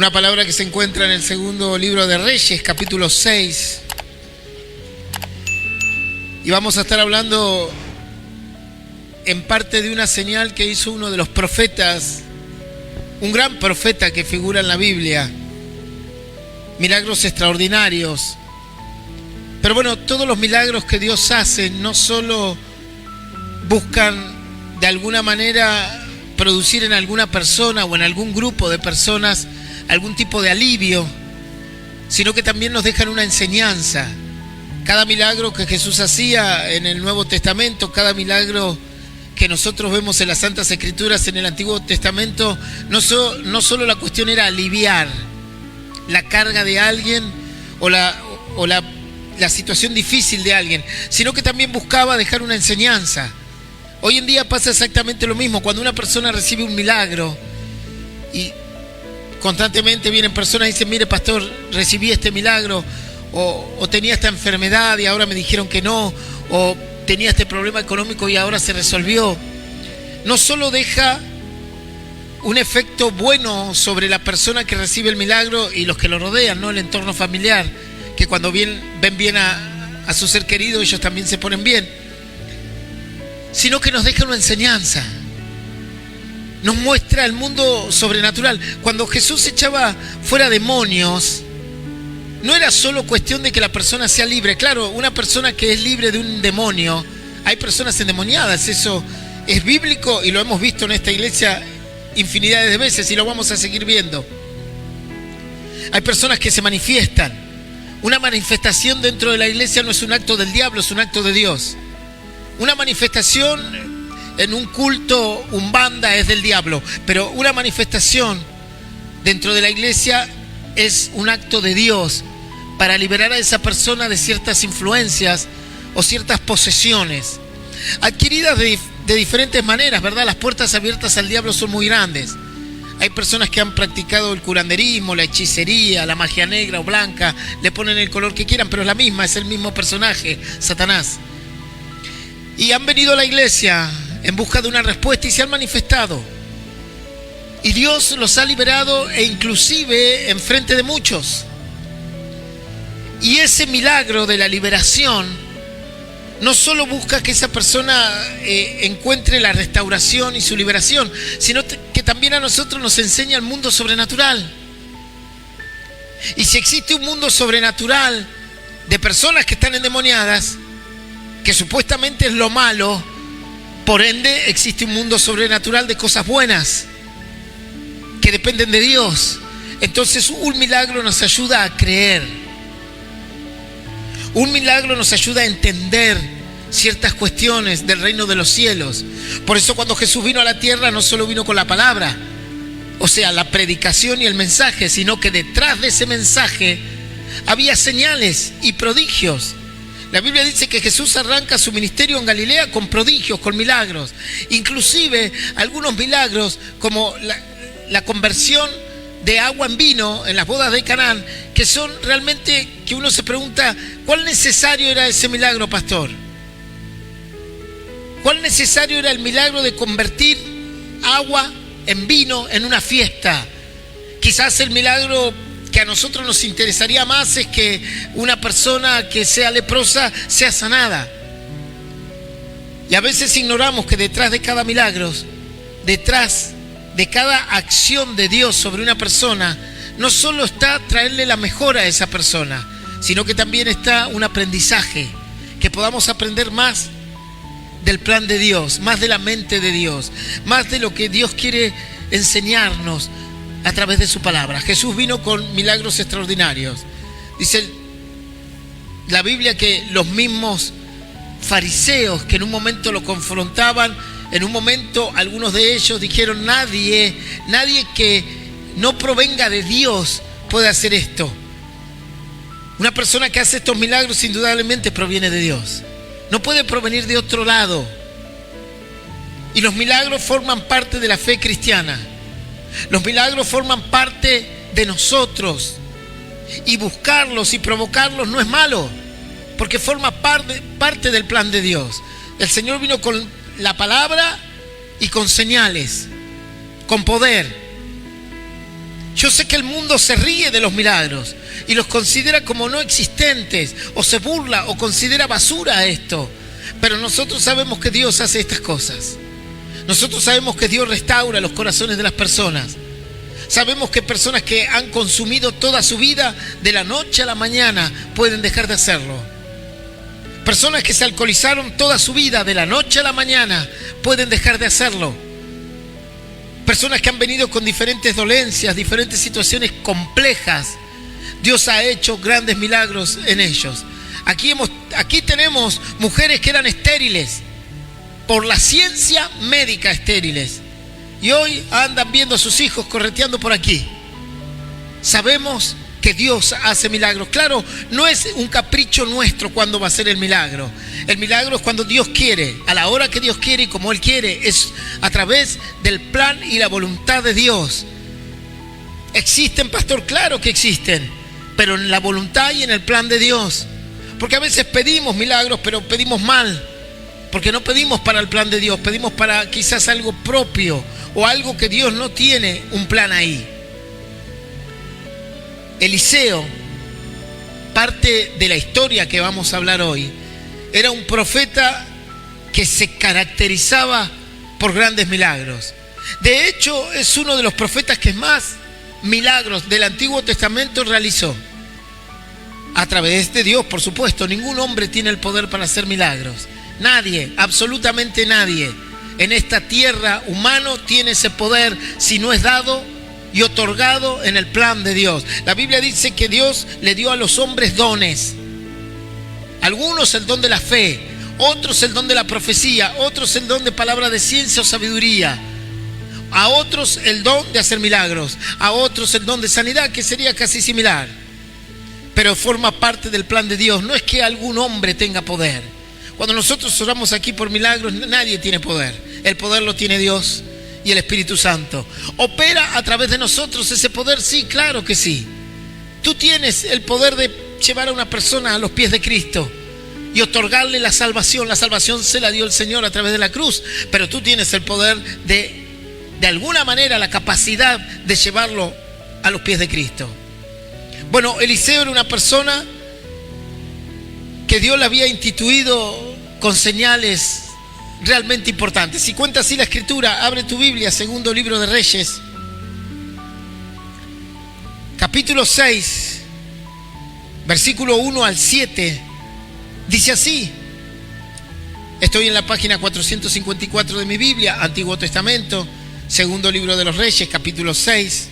Una palabra que se encuentra en el segundo libro de Reyes, capítulo 6. Y vamos a estar hablando en parte de una señal que hizo uno de los profetas, un gran profeta que figura en la Biblia. Milagros extraordinarios. Pero bueno, todos los milagros que Dios hace no solo buscan de alguna manera producir en alguna persona o en algún grupo de personas algún tipo de alivio, sino que también nos dejan una enseñanza. Cada milagro que Jesús hacía en el Nuevo Testamento, cada milagro que nosotros vemos en las Santas Escrituras en el Antiguo Testamento, no solo la cuestión era aliviar la carga de alguien o la situación difícil de alguien, sino que también buscaba dejar una enseñanza. Hoy en día pasa exactamente lo mismo. Cuando una persona recibe un milagro y constantemente vienen personas y dicen: mire, pastor, recibí este milagro, o tenía esta enfermedad y ahora me dijeron que no, o tenía este problema económico y ahora se resolvió. No solo deja un efecto bueno sobre la persona que recibe el milagro y los que lo rodean, ¿no? El entorno familiar, que cuando ven bien a su ser querido, ellos también se ponen bien, sino que nos deja una enseñanza. Nos muestra el mundo sobrenatural. Cuando Jesús echaba fuera demonios, no era solo cuestión de que la persona sea libre. Claro, una persona que es libre de un demonio, hay personas endemoniadas, eso es bíblico y lo hemos visto en esta iglesia infinidades de veces y lo vamos a seguir viendo. Hay personas que se manifiestan. Una manifestación dentro de la iglesia no es un acto del diablo, es un acto de Dios. Una manifestación en un culto umbanda es del diablo, pero una manifestación dentro de la iglesia es un acto de Dios para liberar a esa persona de ciertas influencias o ciertas posesiones adquiridas de diferentes maneras, ¿verdad? Las puertas abiertas al diablo son muy grandes. Hay personas que han practicado el curanderismo, la hechicería, la magia negra o blanca, le ponen el color que quieran, pero es el mismo personaje, Satanás. Y han venido a la iglesia en busca de una respuesta y se han manifestado. Y Dios los ha liberado e inclusive en frente de muchos. Y ese milagro de la liberación no solo busca que esa persona encuentre la restauración y su liberación, sino que también a nosotros nos enseña el mundo sobrenatural. Y si existe un mundo sobrenatural de personas que están endemoniadas, que supuestamente es lo malo, por ende existe un mundo sobrenatural de cosas buenas que dependen de Dios. Entonces un milagro nos ayuda a creer. Un milagro nos ayuda a entender ciertas cuestiones del reino de los cielos. Por eso cuando Jesús vino a la tierra no solo vino con la palabra, o sea, la predicación y el mensaje, sino que detrás de ese mensaje había señales y prodigios. La Biblia dice que Jesús arranca su ministerio en Galilea con prodigios, con milagros. Inclusive algunos milagros como la conversión de agua en vino en las bodas de Canaán, que son realmente que uno se pregunta: ¿cuál necesario era ese milagro, pastor? ¿Cuál necesario era el milagro de convertir agua en vino en una fiesta? Quizás el milagro que a nosotros nos interesaría más es que una persona que sea leprosa sea sanada. Y a veces ignoramos que detrás de cada milagro, detrás de cada acción de Dios sobre una persona, no solo está traerle la mejora a esa persona, sino que también está un aprendizaje, que podamos aprender más del plan de Dios, más de la mente de Dios, más de lo que Dios quiere enseñarnos a través de su palabra. Jesús vino con milagros extraordinarios. Dice la Biblia que los mismos fariseos que en un momento lo confrontaban, en un momento algunos de ellos dijeron: nadie que no provenga de Dios puede hacer esto. Una persona que hace estos milagros indudablemente proviene de Dios, no puede provenir de otro lado. Y los milagros forman parte de la fe cristiana. Los milagros forman parte de nosotros y buscarlos y provocarlos no es malo, porque forma parte del plan de Dios. El Señor vino con la palabra y con señales, con poder. Yo sé que el mundo se ríe de los milagros y los considera como no existentes, o se burla o considera basura esto. Pero nosotros sabemos que Dios hace estas cosas. Nosotros sabemos que Dios restaura los corazones de las personas. Sabemos que personas que han consumido toda su vida, de la noche a la mañana pueden dejar de hacerlo. Personas que se alcoholizaron toda su vida, de la noche a la mañana pueden dejar de hacerlo. Personas que han venido con diferentes dolencias, diferentes situaciones complejas, Dios ha hecho grandes milagros en ellos. Aquí tenemos mujeres que eran estériles, por la ciencia médica estériles, y hoy andan viendo a sus hijos correteando por aquí. Sabemos que Dios hace milagros. Claro, no es un capricho nuestro cuando va a ser el milagro. El milagro es cuando Dios quiere, a la hora que Dios quiere y como Él quiere. Es a través del plan y la voluntad de Dios. ¿Existen, pastor? Claro que existen, pero en la voluntad y en el plan de Dios. Porque a veces pedimos milagros, pero pedimos mal. Porque no pedimos para el plan de Dios, pedimos para quizás algo propio o algo que Dios no tiene un plan ahí. Eliseo, parte de la historia que vamos a hablar hoy, era un profeta que se caracterizaba por grandes milagros. De hecho, es uno de los profetas que más milagros del Antiguo Testamento realizó. A través de Dios, por supuesto. Ningún hombre tiene el poder para hacer milagros. Nadie, absolutamente nadie en esta tierra humano tiene ese poder si no es dado y otorgado en el plan de Dios. La Biblia dice que Dios le dio a los hombres dones. Algunos el don de la fe, otros el don de la profecía, otros el don de palabra de ciencia o sabiduría, a otros el don de hacer milagros, a otros el don de sanidad, que sería casi similar. Pero forma parte del plan de Dios. No es que algún hombre tenga poder. Cuando nosotros oramos aquí por milagros, nadie tiene poder. El poder lo tiene Dios y el Espíritu Santo. ¿Opera a través de nosotros ese poder? Sí, claro que sí. Tú tienes el poder de llevar a una persona a los pies de Cristo y otorgarle la salvación. La salvación se la dio el Señor a través de la cruz, pero tú tienes el poder de alguna manera, la capacidad de llevarlo a los pies de Cristo. Bueno, Eliseo era una persona que Dios le había instituido con señales realmente importantes. Si cuenta así la Escritura, abre tu Biblia, segundo libro de Reyes, capítulo 6, versículo 1 al 7, dice así. Estoy en la página 454 de mi Biblia, Antiguo Testamento, segundo libro de los Reyes, capítulo 6.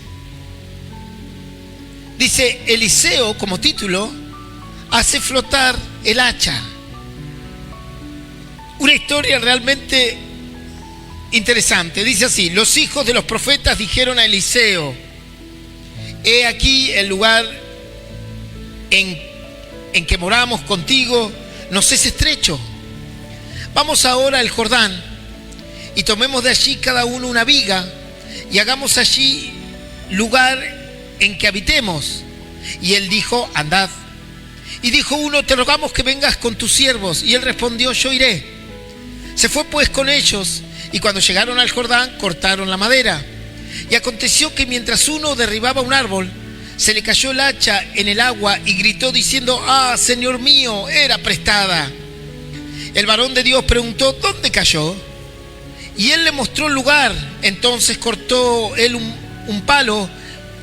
Dice: Eliseo, como título, hace flotar el hacha. Una historia realmente interesante. Dice así: los hijos de los profetas dijeron a Eliseo: he aquí el lugar en que moramos contigo nos es estrecho. Vamos ahora al Jordán y tomemos de allí cada uno una viga y hagamos allí lugar en que habitemos. Y él dijo: andad. Y dijo uno: te rogamos que vengas con tus siervos. Y él respondió: yo iré. Se fue pues con ellos, y cuando llegaron al Jordán, cortaron la madera. Y aconteció que mientras uno derribaba un árbol, se le cayó el hacha en el agua y gritó diciendo: ah, Señor mío, era prestada. El varón de Dios preguntó: ¿dónde cayó? Y él le mostró el lugar. Entonces cortó él un palo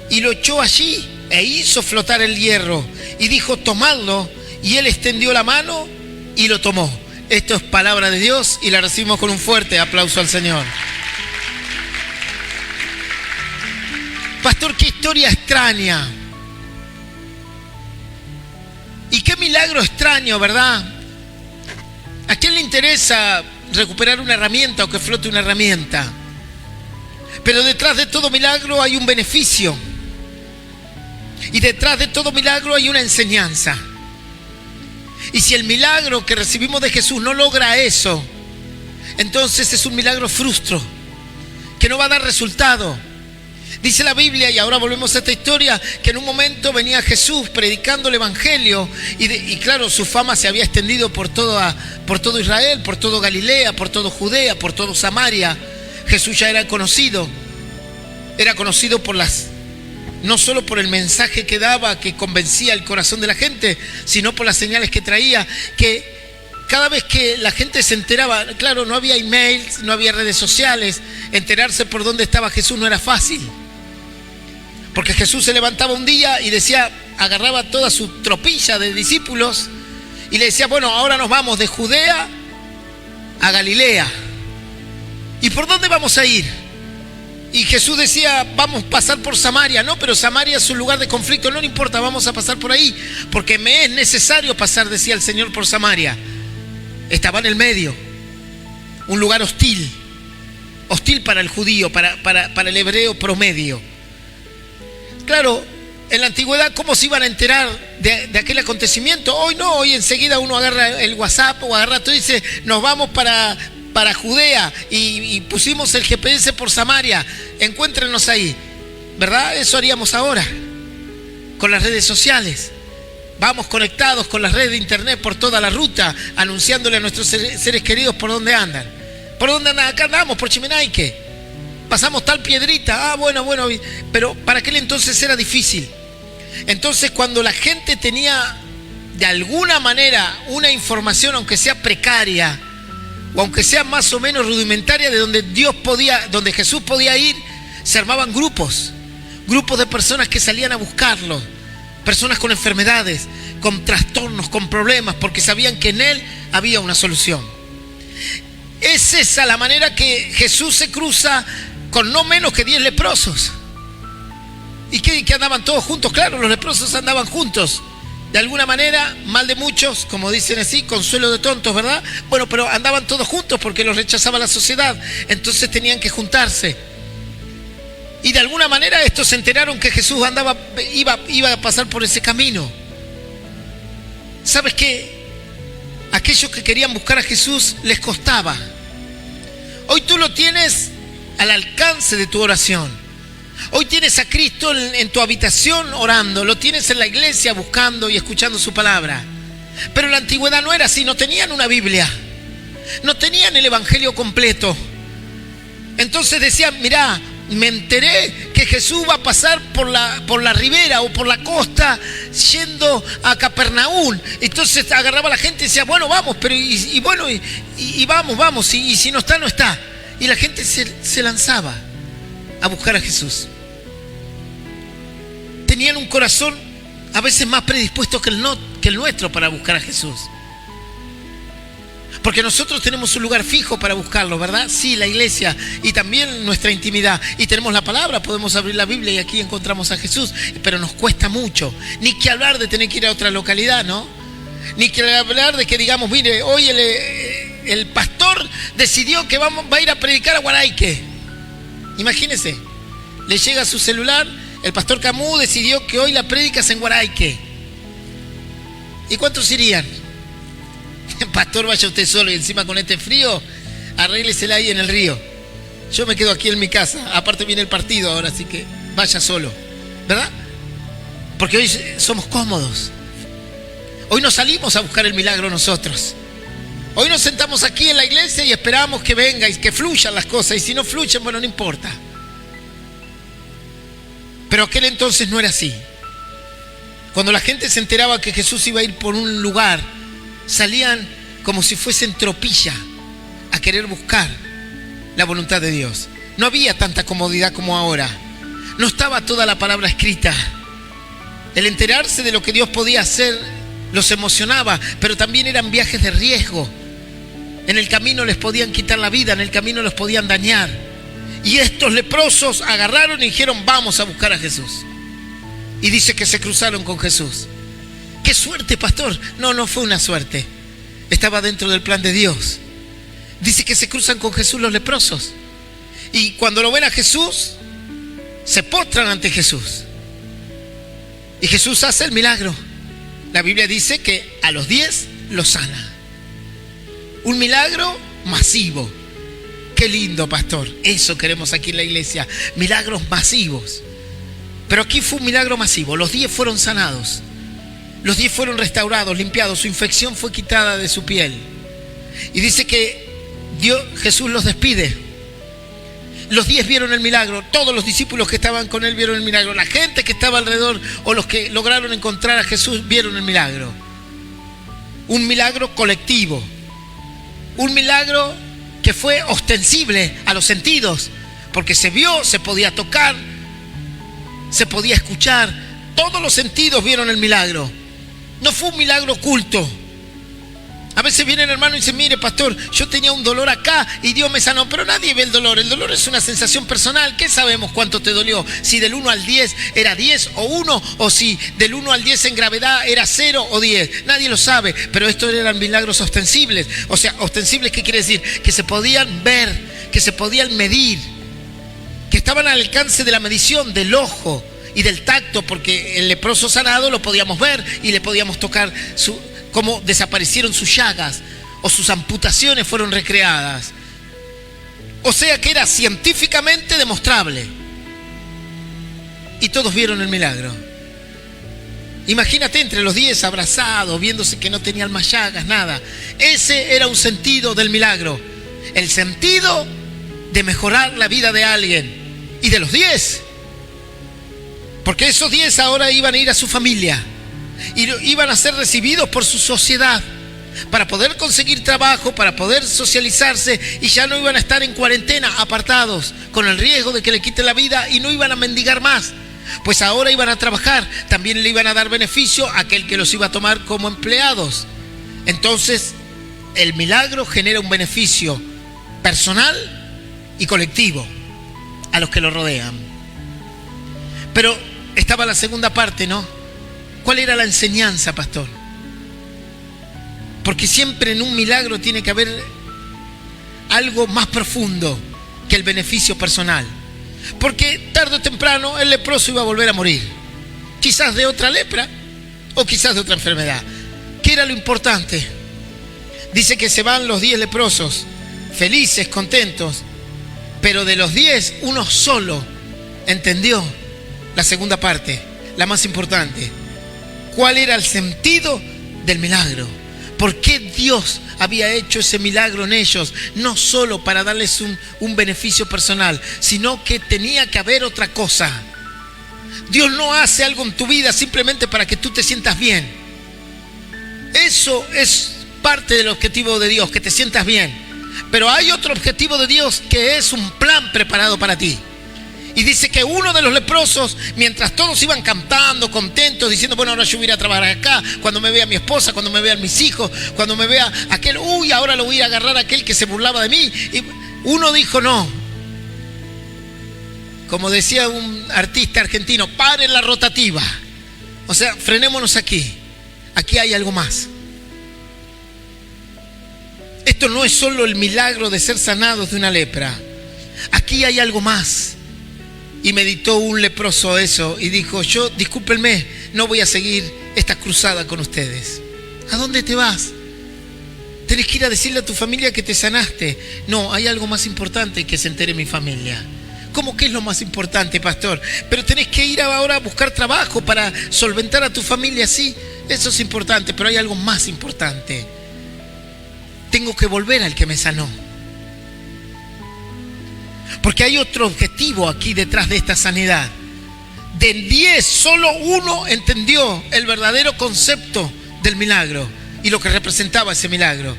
y lo echó allí e hizo flotar el hierro. Y dijo: tomadlo. Y él extendió la mano y lo tomó. Esto es palabra de Dios y la recibimos con un fuerte aplauso al Señor. Pastor, qué historia extraña. Y qué milagro extraño, ¿verdad? ¿A quién le interesa recuperar una herramienta o que flote una herramienta? Pero detrás de todo milagro hay un beneficio. Y detrás de todo milagro hay una enseñanza. Y si el milagro que recibimos de Jesús no logra eso, entonces es un milagro frustro, que no va a dar resultado. Dice la Biblia, y ahora volvemos a esta historia, que en un momento venía Jesús predicando el Evangelio y claro, su fama se había extendido por todo Israel, por todo Galilea, por todo Judea, por todo Samaria. Jesús ya era conocido por las no solo por el mensaje que daba, que convencía el corazón de la gente, sino por las señales que traía, que cada vez que la gente se enteraba, claro, no había emails, no había redes sociales, enterarse por dónde estaba Jesús no era fácil. Porque Jesús se levantaba un día y decía, agarraba toda su tropilla de discípulos y le decía, bueno, ahora nos vamos de Judea a Galilea. ¿Y por dónde vamos a ir? Y Jesús decía, vamos a pasar por Samaria. No, pero Samaria es un lugar de conflicto, no importa, vamos a pasar por ahí, porque me es necesario pasar, decía el Señor, por Samaria. Estaba en el medio, un lugar hostil para el judío, para el hebreo promedio. Claro, en la antigüedad, ¿cómo se iban a enterar de aquel acontecimiento? Hoy no, hoy enseguida uno agarra el WhatsApp o agarra todo y dice, nos vamos para Judea y pusimos el GPS por Samaria, encuéntrenos ahí, ¿verdad? Eso haríamos ahora, con las redes sociales. Vamos conectados con las redes de internet por toda la ruta, anunciándole a nuestros seres queridos por dónde andan. ¿Por dónde andan? Acá andamos, por Chimenaique. Pasamos tal piedrita. Bueno, pero para aquel entonces era difícil. Entonces, cuando la gente tenía de alguna manera una información, aunque sea precaria, o aunque sea más o menos rudimentaria, de donde Jesús podía ir, se armaban grupos de personas que salían a buscarlo. Personas con enfermedades, con trastornos, con problemas, porque sabían que en Él había una solución. Es esa la manera que Jesús se cruza con no menos que 10 leprosos. ¿Y que andaban todos juntos? Claro, los leprosos andaban juntos. De alguna manera, mal de muchos, como dicen así, consuelo de tontos, ¿verdad? Bueno, pero andaban todos juntos porque los rechazaba la sociedad. Entonces tenían que juntarse. Y de alguna manera estos se enteraron que Jesús iba a pasar por ese camino. ¿Sabes qué? Aquellos que querían buscar a Jesús les costaba. Hoy tú lo tienes al alcance de tu oración. Hoy tienes a Cristo en tu habitación orando. Lo tienes en la iglesia buscando y escuchando su palabra. Pero en la antigüedad no era así. No tenían una Biblia. No tenían el evangelio completo. Entonces decían, mirá, me enteré que Jesús va a pasar por la ribera o por la costa yendo a Capernaum. Entonces agarraba a la gente y decía, bueno, vamos, pero vamos, y si no está, no está. Y la gente se lanzaba a buscar a Jesús. Tenían un corazón a veces más predispuesto que el nuestro para buscar a Jesús. Porque nosotros tenemos un lugar fijo para buscarlo, ¿verdad? Sí, la iglesia y también nuestra intimidad. Y tenemos la palabra, podemos abrir la Biblia y aquí encontramos a Jesús. Pero nos cuesta mucho. Ni que hablar de tener que ir a otra localidad, ¿no? Ni que hablar de que digamos, mire, hoy el pastor decidió que va a ir a predicar a Guaraique. Imagínense, le llega a su celular, el pastor Camus decidió que hoy la prédica es en Guaraique. ¿Y cuántos irían? Pastor, vaya usted solo y encima con este frío, arréglesela ahí en el río. Yo me quedo aquí en mi casa, aparte viene el partido ahora, así que vaya solo, ¿verdad? Porque hoy somos cómodos. Hoy no salimos a buscar el milagro nosotros. Hoy nos sentamos aquí en la iglesia y esperamos que venga y que fluyan las cosas. Y si no fluyen, bueno, no importa. Pero aquel entonces no era así. Cuando la gente se enteraba que Jesús iba a ir por un lugar, salían como si fuesen tropilla a querer buscar la voluntad de Dios. No había tanta comodidad como ahora. No estaba toda la palabra escrita. El enterarse de lo que Dios podía hacer los emocionaba, pero también eran viajes de riesgo. En el camino les podían quitar la vida, en el camino los podían dañar. Y estos leprosos agarraron y dijeron, vamos a buscar a Jesús. Y dice que se cruzaron con Jesús. ¡Qué suerte, pastor! No fue una suerte. Estaba dentro del plan de Dios. Dice que se cruzan con Jesús los leprosos. Y cuando lo ven a Jesús, se postran ante Jesús. Y Jesús hace el milagro. La Biblia dice que a los 10 los sana. Un milagro masivo. Qué lindo, pastor. Eso queremos aquí en la iglesia. Milagros masivos. Pero aquí fue un milagro masivo. Los 10 fueron sanados. Los 10 fueron restaurados, limpiados. Su infección fue quitada de su piel. Y dice que Jesús los despide. Los 10 vieron el milagro, todos los discípulos que estaban con él vieron el milagro, la gente que estaba alrededor o los que lograron encontrar a Jesús vieron el milagro. Un milagro colectivo, un milagro que fue ostensible a los sentidos, porque se vio, se podía tocar, se podía escuchar, todos los sentidos vieron el milagro. No fue un milagro oculto. A veces viene el hermano y dice, mire pastor, yo tenía un dolor acá y Dios me sanó, pero nadie ve el dolor es una sensación personal. ¿Qué sabemos cuánto te dolió? Si del 1 al 10 era 10 o 1, o si del 1 al 10 en gravedad era 0 o 10, nadie lo sabe, pero estos eran milagros ostensibles. O sea, ostensibles, ¿qué quiere decir? Que se podían ver, que se podían medir, que estaban al alcance de la medición del ojo y del tacto, porque el leproso sanado lo podíamos ver y le podíamos tocar cómo desaparecieron sus llagas o sus amputaciones fueron recreadas. O sea que era científicamente demostrable. Y todos vieron el milagro. Imagínate entre los 10 abrazados, viéndose que no tenían más llagas, nada. Ese era un sentido del milagro. El sentido de mejorar la vida de alguien. Y de los 10. Porque esos 10 ahora iban a ir a su familia. Y iban a ser recibidos por su sociedad para poder conseguir trabajo, para poder socializarse, y ya no iban a estar en cuarentena, apartados, con el riesgo de que le quiten la vida, y no iban a mendigar más, pues ahora iban a trabajar. También le iban a dar beneficio a aquel que los iba a tomar como empleados. Entonces el milagro genera un beneficio personal y colectivo a los que lo rodean. Pero estaba la segunda parte, ¿no? ¿Cuál era la enseñanza, pastor? Porque siempre en un milagro tiene que haber algo más profundo que el beneficio personal. Porque tarde o temprano el leproso iba a volver a morir. Quizás de otra lepra o quizás de otra enfermedad. ¿Qué era lo importante? Dice que se van los 10 leprosos, felices, contentos. Pero de los 10, uno solo entendió la segunda parte, la más importante. ¿Cuál era el sentido del milagro? ¿Por qué Dios había hecho ese milagro en ellos? No solo para darles un beneficio personal, sino que tenía que haber otra cosa. Dios no hace algo en tu vida simplemente para que tú te sientas bien. Eso es parte del objetivo de Dios, que te sientas bien. Pero hay otro objetivo de Dios que es un plan preparado para ti. Y dice que uno de los leprosos, mientras todos iban cantando, contentos, diciendo, bueno, ahora yo voy a ir a trabajar acá, cuando me vea mi esposa, cuando me vean mis hijos, cuando me vea aquel, ahora lo voy a agarrar a aquel que se burlaba de mí. Y uno dijo, no. Como decía un artista argentino, paren la rotativa. O sea, frenémonos aquí. Aquí hay algo más. Esto no es solo el milagro de ser sanados de una lepra. Aquí hay algo más. Y meditó un leproso eso y dijo, yo, discúlpenme, no voy a seguir esta cruzada con ustedes. ¿A dónde te vas? Tenés que ir a decirle a tu familia que te sanaste. No, hay algo más importante que se entere mi familia. ¿Cómo que es lo más importante, pastor? Pero tenés que ir ahora a buscar trabajo para solventar a tu familia. Sí, eso es importante, pero hay algo más importante. Tengo que volver al que me sanó. Porque hay otro objetivo aquí detrás de esta sanidad. De 10, solo uno entendió el verdadero concepto del milagro y lo que representaba ese milagro.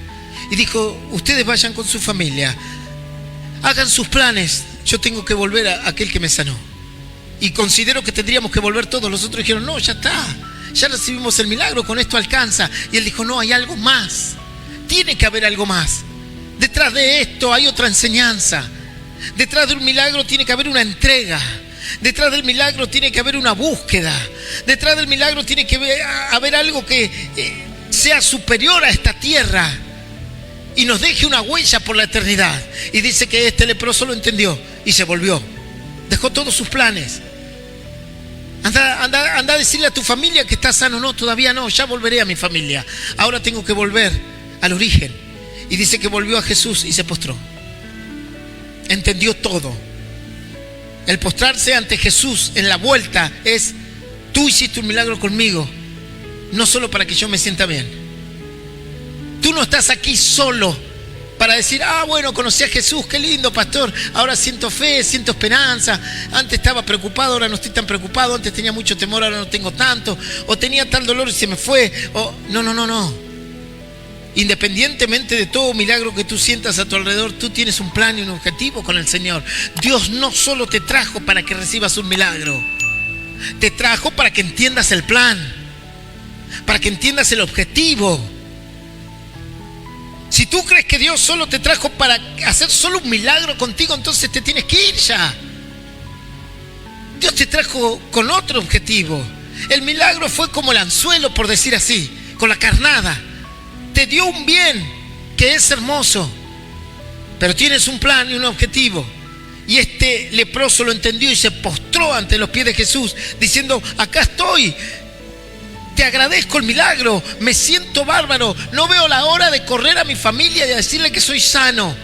Y dijo, ustedes vayan con su familia, hagan sus planes, yo tengo que volver a aquel que me sanó. Y considero que tendríamos que volver todos. Los otros dijeron, no, ya está, ya recibimos el milagro, con esto alcanza. Y él dijo, no, hay algo más, tiene que haber algo más. Detrás de esto hay otra enseñanza. Detrás de un milagro tiene que haber una entrega. Detrás del milagro tiene que haber una búsqueda. Detrás del milagro tiene que haber algo que sea superior a esta tierra y nos deje una huella por la eternidad. Y dice que este leproso lo entendió y se volvió. Dejó todos sus planes. Anda a decirle a tu familia que está sano. No, todavía no, ya volveré a mi familia. Ahora tengo que volver al origen. Y dice que volvió a Jesús y se postró. Entendió todo. El postrarse ante Jesús en la vuelta es: tú hiciste un milagro conmigo, no solo para que yo me sienta bien. Tú no estás aquí solo para decir, bueno, conocí a Jesús, qué lindo, pastor, ahora siento fe, siento esperanza, antes estaba preocupado, ahora no estoy tan preocupado, antes tenía mucho temor, ahora no tengo tanto, o tenía tal dolor y se me fue, no. Independientemente de todo milagro que tú sientas a tu alrededor, tú tienes un plan y un objetivo con el Señor. Dios no solo te trajo para que recibas un milagro, te trajo para que entiendas el plan, para que entiendas el objetivo. Si tú crees que Dios solo te trajo para hacer solo un milagro contigo, entonces te tienes que ir ya. Dios te trajo con otro objetivo. El milagro fue como el anzuelo, por decir así, con la carnada. Te dio un bien que es hermoso, pero tienes un plan y un objetivo. Y este leproso lo entendió y se postró ante los pies de Jesús, diciendo, acá estoy, te agradezco el milagro, me siento bárbaro, no veo la hora de correr a mi familia y decirle que soy sano.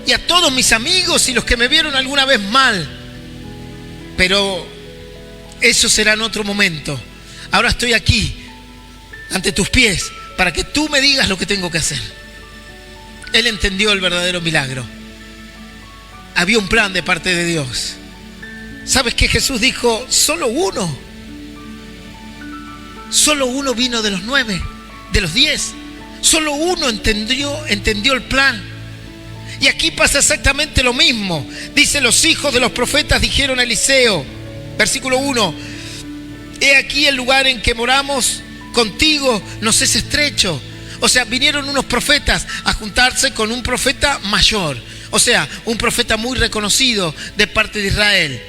Y a todos mis amigos y los que me vieron alguna vez mal. Pero eso será en otro momento. Ahora estoy aquí, ante tus pies, para que tú me digas lo que tengo que hacer. Él entendió el verdadero milagro. Había un plan de parte de Dios. ¿Sabes qué? Jesús dijo, solo uno vino de los 9, de los 10. Solo uno entendió el plan. Y aquí pasa exactamente lo mismo. Dice, los hijos de los profetas dijeron a Eliseo, versículo 1, he aquí el lugar en que moramos contigo nos es estrecho. O sea, vinieron unos profetas a juntarse con un profeta mayor, o sea, un profeta muy reconocido de parte de Israel,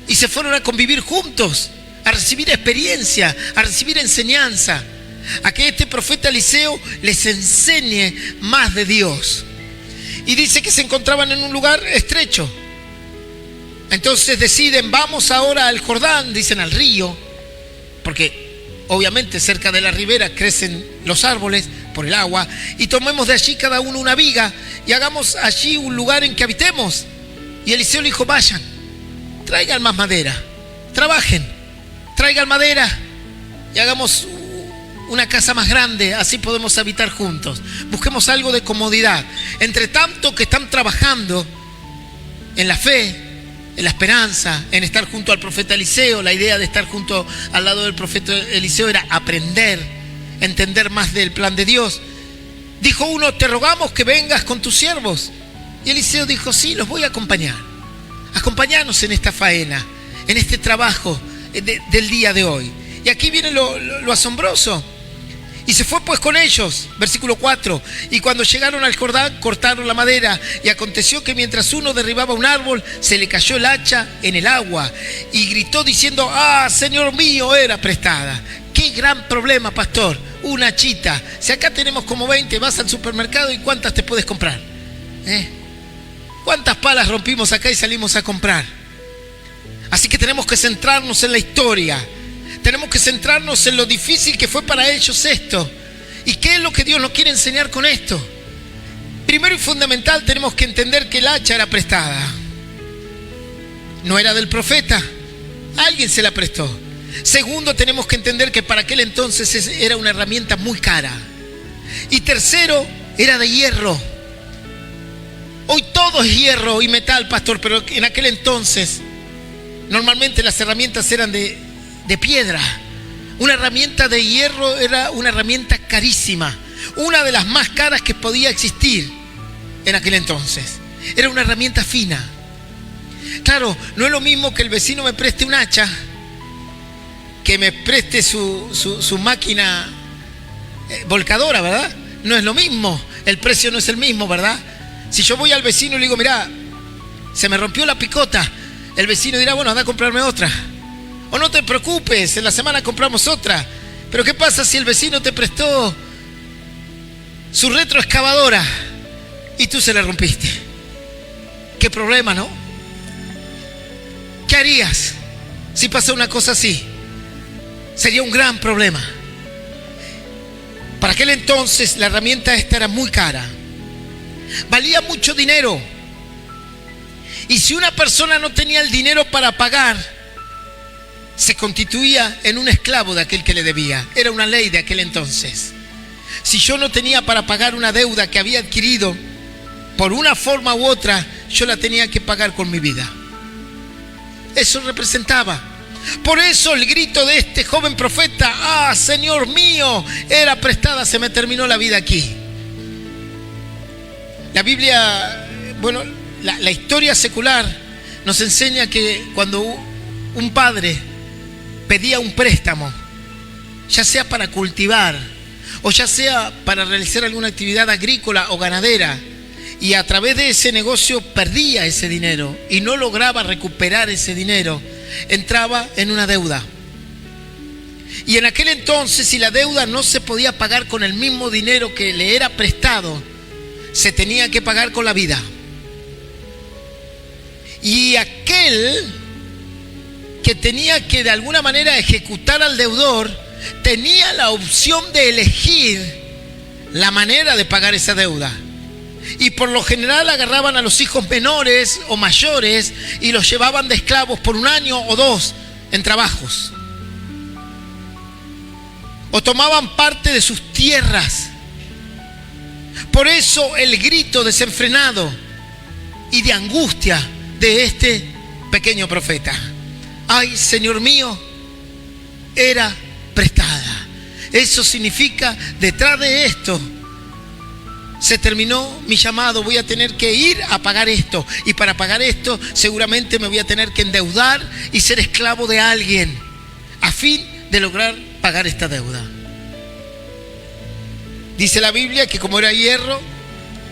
y se fueron a convivir juntos, a recibir experiencia, a recibir enseñanza, a que este profeta Eliseo les enseñe más de Dios. Y dice que se encontraban en un lugar estrecho. Entonces deciden, vamos ahora al Jordán, dicen al río, porque obviamente cerca de la ribera crecen los árboles por el agua, y tomemos de allí cada uno una viga y hagamos allí un lugar en que habitemos. Y Eliseo le dijo, vayan, traigan más madera, trabajen, traigan madera y hagamos una casa más grande, así podemos habitar juntos. Busquemos algo de comodidad. Entre tanto que están trabajando en la fe, en la esperanza, en estar junto al profeta Eliseo. La idea de estar junto al lado del profeta Eliseo era aprender, entender más del plan de Dios. Dijo uno, te rogamos que vengas con tus siervos. Y Eliseo dijo, sí, los voy a acompañar. Acompáñanos en esta faena, en este trabajo del día de hoy. Y aquí viene lo asombroso. Y se fue pues con ellos, versículo 4, y cuando llegaron al Jordán cortaron la madera, y aconteció que mientras uno derribaba un árbol, se le cayó el hacha en el agua, y gritó diciendo, Señor mío, era prestada. Qué gran problema, pastor, una hachita. Si acá tenemos como 20, vas al supermercado y ¿cuántas te puedes comprar? ¿Cuántas palas rompimos acá y salimos a comprar? Así que tenemos que centrarnos en la historia. Tenemos que centrarnos en lo difícil que fue para ellos esto. ¿Y qué es lo que Dios nos quiere enseñar con esto? Primero y fundamental, tenemos que entender que el hacha era prestada. No era del profeta. Alguien se la prestó. Segundo, tenemos que entender que para aquel entonces era una herramienta muy cara. Y tercero, era de hierro. Hoy todo es hierro y metal, pastor, pero en aquel entonces normalmente las herramientas eran de piedra. Una herramienta de hierro era una herramienta carísima, una de las más caras que podía existir en aquel entonces. Era una herramienta fina. Claro, no es lo mismo que el vecino me preste un hacha, que me preste su máquina volcadora, ¿verdad? No es lo mismo, el precio no es el mismo, ¿verdad? Si yo voy al vecino y le digo, mirá, se me rompió la picota, el vecino dirá, bueno, anda a comprarme otra. O no te preocupes, en la semana compramos otra. Pero ¿qué pasa si el vecino te prestó su retroexcavadora y tú se la rompiste? ¿Qué problema, no? ¿Qué harías si pasa una cosa así? Sería un gran problema. Para aquel entonces la herramienta esta era muy cara. Valía mucho dinero. Y si una persona no tenía el dinero para pagar, se constituía en un esclavo de aquel que le debía. Era una ley de aquel entonces. Si yo no tenía para pagar una deuda que había adquirido, por una forma u otra, yo la tenía que pagar con mi vida. Eso representaba. Por eso el grito de este joven profeta: ¡ah, Señor mío! Era prestada, se me terminó la vida aquí. La Biblia, bueno, la historia secular nos enseña que cuando un padre pedía un préstamo, ya sea para cultivar o ya sea para realizar alguna actividad agrícola o ganadera, y a través de ese negocio perdía ese dinero y no lograba recuperar ese dinero, entraba en una deuda. Y en aquel entonces, si la deuda no se podía pagar con el mismo dinero que le era prestado, se tenía que pagar con la vida. Y aquel que tenía que de alguna manera ejecutar al deudor tenía la opción de elegir la manera de pagar esa deuda. Y por lo general agarraban a los hijos menores o mayores y los llevaban de esclavos por 1 año o 2 en trabajos. O tomaban parte de sus tierras. Por eso el grito desenfrenado y de angustia de este pequeño profeta: ¡ay, Señor mío! Era prestada. Eso significa, detrás de esto se terminó mi llamado, voy a tener que ir a pagar esto, y para pagar esto seguramente me voy a tener que endeudar y ser esclavo de alguien a fin de lograr pagar esta deuda. Dice la Biblia que como era hierro,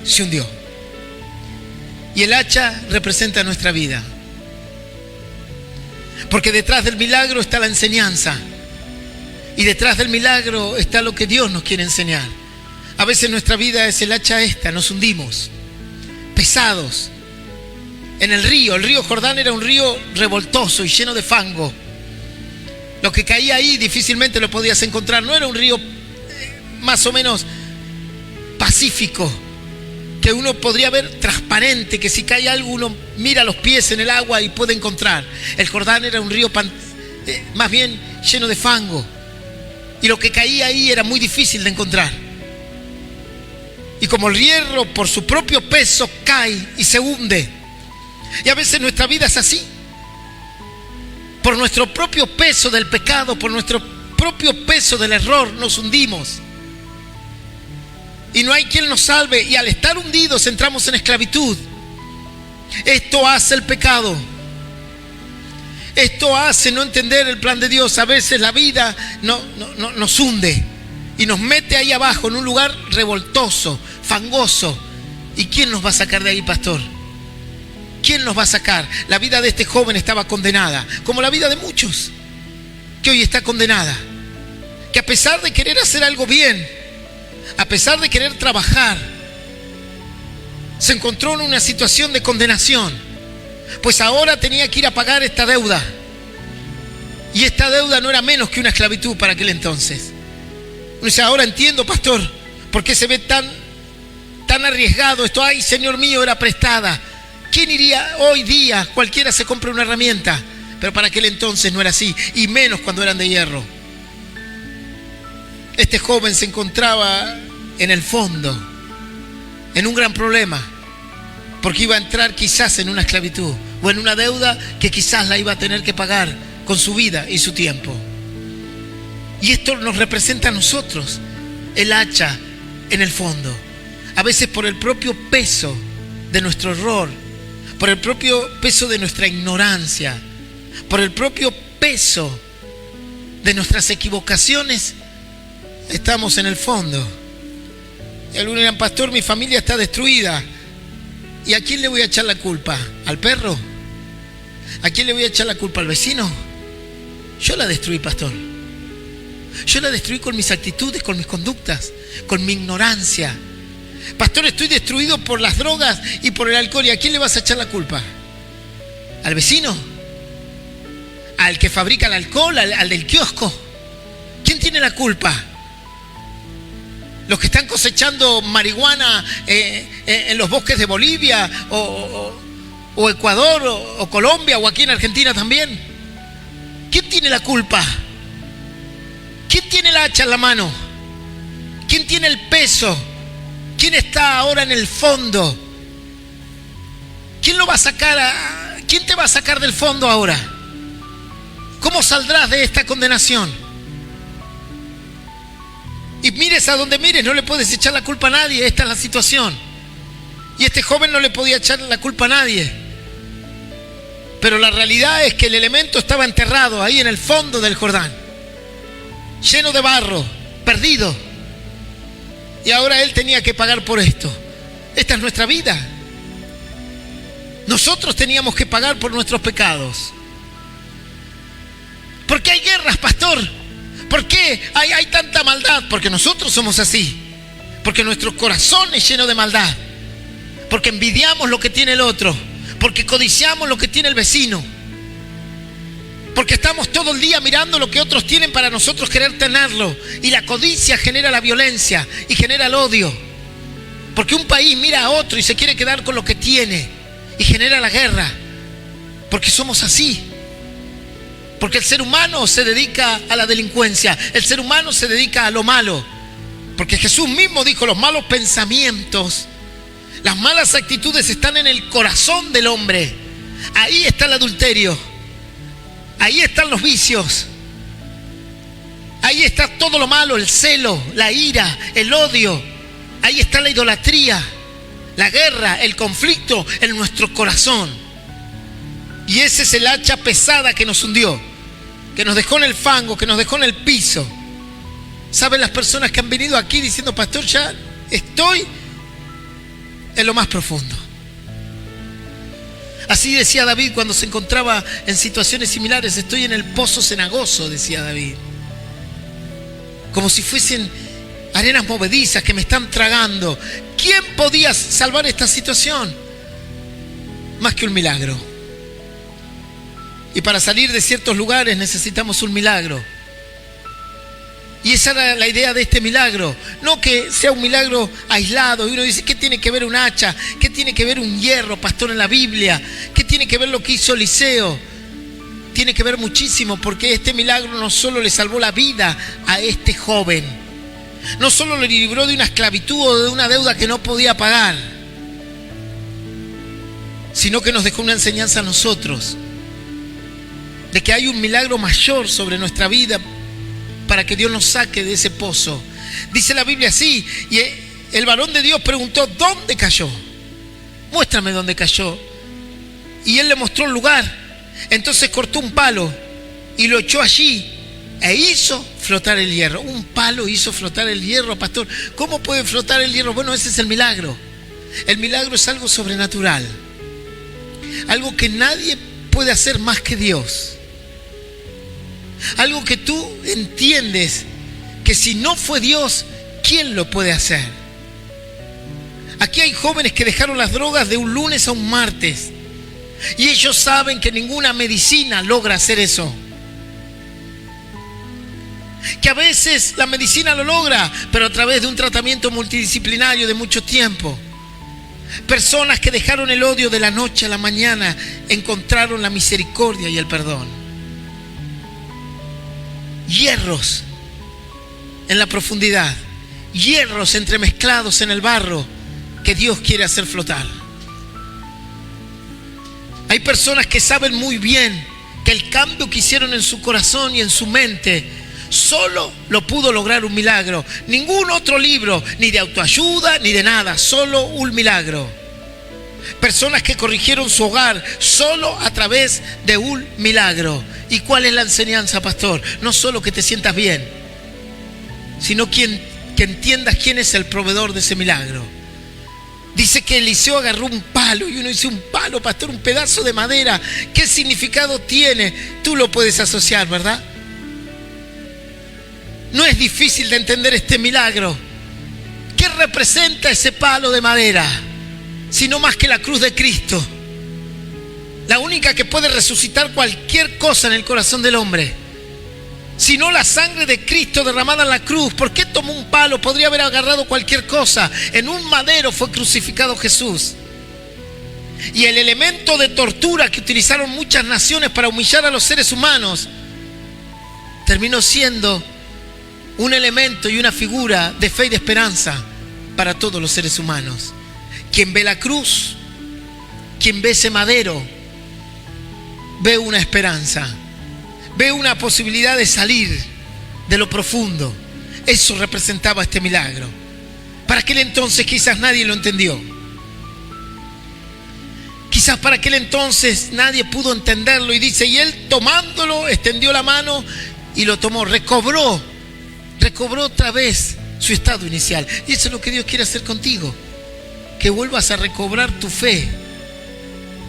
se hundió. Y el hacha representa nuestra vida, porque detrás del milagro está la enseñanza, y detrás del milagro está lo que Dios nos quiere enseñar. A veces nuestra vida es el hacha esta, nos hundimos, pesados, en el río. El río Jordán era un río revoltoso y lleno de fango. Lo que caía ahí difícilmente lo podías encontrar. No era un río más o menos pacífico, que uno podría ver transparente, que si cae algo uno mira los pies en el agua y puede encontrar. El Jordán era un río más bien lleno de fango, y lo que caía ahí era muy difícil de encontrar. Y como el hierro por su propio peso cae y se hunde. Y a veces nuestra vida es así. Por nuestro propio peso del pecado, por nuestro propio peso del error, nos hundimos. Y no hay quien nos salve. Y al estar hundidos entramos en esclavitud. Esto hace el pecado. Esto hace no entender el plan de Dios. A veces la vida nos hunde y nos mete ahí abajo en un lugar revoltoso, fangoso. ¿Y quién nos va a sacar de ahí, pastor? ¿Quién nos va a sacar? La vida de este joven estaba condenada, como la vida de muchos que hoy está condenada, que a pesar de querer hacer algo bien, a pesar de querer trabajar, se encontró en una situación de condenación, pues ahora tenía que ir a pagar esta deuda, y esta deuda no era menos que una esclavitud para aquel entonces. Uno dice: ahora entiendo, pastor, por qué se ve tan arriesgado esto. Ay, Señor mío, era prestada. ¿Quién iría hoy día? Cualquiera se compra una herramienta, pero para aquel entonces no era así, y menos cuando eran de hierro. Este joven se encontraba en el fondo, en un gran problema, porque iba a entrar quizás en una esclavitud o en una deuda que quizás la iba a tener que pagar con su vida y su tiempo. Y esto nos representa a nosotros, el hacha en el fondo. A veces por el propio peso de nuestro error, por el propio peso de nuestra ignorancia, por el propio peso de nuestras equivocaciones, estamos en el fondo. Y algunos dirán: pastor, mi familia está destruida. ¿Y a quién le voy a echar la culpa? ¿Al perro? ¿A quién le voy a echar la culpa? ¿Al vecino? Yo la destruí, pastor. Yo la destruí con mis actitudes, con mis conductas, con mi ignorancia. Pastor, estoy destruido por las drogas y por el alcohol. ¿Y a quién le vas a echar la culpa? ¿Al vecino? ¿Al que fabrica el alcohol? ¿Al del kiosco? ¿Quién tiene la culpa? ¿Los que están cosechando marihuana en los bosques de Bolivia o Ecuador o Colombia o aquí en Argentina también? ¿Quién tiene la culpa? ¿Quién tiene el hacha en la mano? ¿Quién tiene el peso? ¿Quién está ahora en el fondo? ¿Quién lo va a sacar? ¿Quién te va a sacar del fondo ahora? ¿Cómo saldrás de esta condenación? Y mires a donde mires, no le puedes echar la culpa a nadie. Esta es la situación. Y este joven no le podía echar la culpa a nadie. Pero la realidad es que el elemento estaba enterrado ahí en el fondo del Jordán, lleno de barro, perdido. Y ahora él tenía que pagar por esto. Esta es nuestra vida. Nosotros teníamos que pagar por nuestros pecados. ¿Por qué hay guerras, pastor? ¿Por qué hay tanta maldad? Porque nosotros somos así. Porque nuestro corazón es lleno de maldad. Porque envidiamos lo que tiene el otro. Porque codiciamos lo que tiene el vecino. Porque estamos todo el día mirando lo que otros tienen para nosotros querer tenerlo. Y la codicia genera la violencia y genera el odio. Porque un país mira a otro y se quiere quedar con lo que tiene y genera la guerra. Porque somos así. Porque el ser humano se dedica a la delincuencia. El ser humano se dedica a lo malo. Porque Jesús mismo dijo: los malos pensamientos, las malas actitudes están en el corazón del hombre. Ahí está el adulterio. Ahí están los vicios. Ahí está todo lo malo, el celo, la ira, el odio. Ahí está la idolatría, la guerra, el conflicto en nuestro corazón. Y ese es el hacha pesada que nos hundió, que nos dejó en el fango, que nos dejó en el piso. ¿Saben las personas que han venido aquí diciendo: pastor, ya estoy en lo más profundo? Así decía David cuando se encontraba en situaciones similares: estoy en el pozo cenagoso, decía David. Como si fuesen arenas movedizas que me están tragando. ¿Quién podía salvar esta situación? Más que un milagro. Y para salir de ciertos lugares necesitamos un milagro. Y esa era la idea de este milagro. No que sea un milagro aislado. Y uno dice: ¿qué tiene que ver un hacha? ¿Qué tiene que ver un hierro, pastor, en la Biblia? ¿Qué tiene que ver lo que hizo Eliseo? Tiene que ver muchísimo, porque este milagro no solo le salvó la vida a este joven, no solo le libró de una esclavitud o de una deuda que no podía pagar, sino que nos dejó una enseñanza a nosotros de que hay un milagro mayor sobre nuestra vida para que Dios nos saque de ese pozo. Dice la Biblia así: y el varón de Dios preguntó: ¿dónde cayó? Muéstrame dónde cayó. Y él le mostró el lugar. Entonces cortó un palo y lo echó allí e hizo flotar el hierro. Un palo hizo flotar el hierro, pastor. ¿Cómo puede flotar el hierro? Bueno, ese es el milagro. El milagro es algo sobrenatural, algo que nadie puede hacer más que Dios. Algo que tú entiendes que si no fue Dios, ¿quién lo puede hacer? Aquí hay jóvenes que dejaron las drogas de un lunes a un martes, y ellos saben que ninguna medicina logra hacer eso. Que a veces la medicina lo logra, pero a través de un tratamiento multidisciplinario de mucho tiempo. Personas que dejaron el odio de la noche a la mañana encontraron la misericordia y el perdón. Hierros en la profundidad, hierros entremezclados en el barro que Dios quiere hacer flotar. Hay personas que saben muy bien que el cambio que hicieron en su corazón y en su mente solo lo pudo lograr un milagro. Ningún otro libro, ni de autoayuda, ni de nada, solo un milagro. Personas que corrigieron su hogar solo a través de un milagro. ¿Y cuál es la enseñanza, pastor? No solo que te sientas bien, sino que entiendas quién es el proveedor de ese milagro. Dice que Eliseo agarró un palo, y uno dice: un palo, pastor, un pedazo de madera. ¿Qué significado tiene? Tú lo puedes asociar, ¿verdad? No es difícil de entender este milagro. ¿Qué representa ese palo de madera? Sino más que la cruz de Cristo, la única que puede resucitar cualquier cosa en el corazón del hombre. Sino la sangre de Cristo derramada en la cruz. ¿Por qué tomó un palo? Podría haber agarrado cualquier cosa. En un madero fue crucificado Jesús. Y el elemento de tortura que utilizaron muchas naciones para humillar a los seres humanos terminó siendo un elemento y una figura de fe y de esperanza para todos los seres humanos. Quien ve la cruz, quien ve ese madero, ve una esperanza, ve una posibilidad de salir de lo profundo. Eso representaba este milagro. Para aquel entonces quizás nadie lo entendió. Quizás para aquel entonces nadie pudo entenderlo, y dice, y él tomándolo, extendió la mano y lo tomó, recobró otra vez su estado inicial. Y eso es lo que Dios quiere hacer contigo, que vuelvas a recobrar tu fe,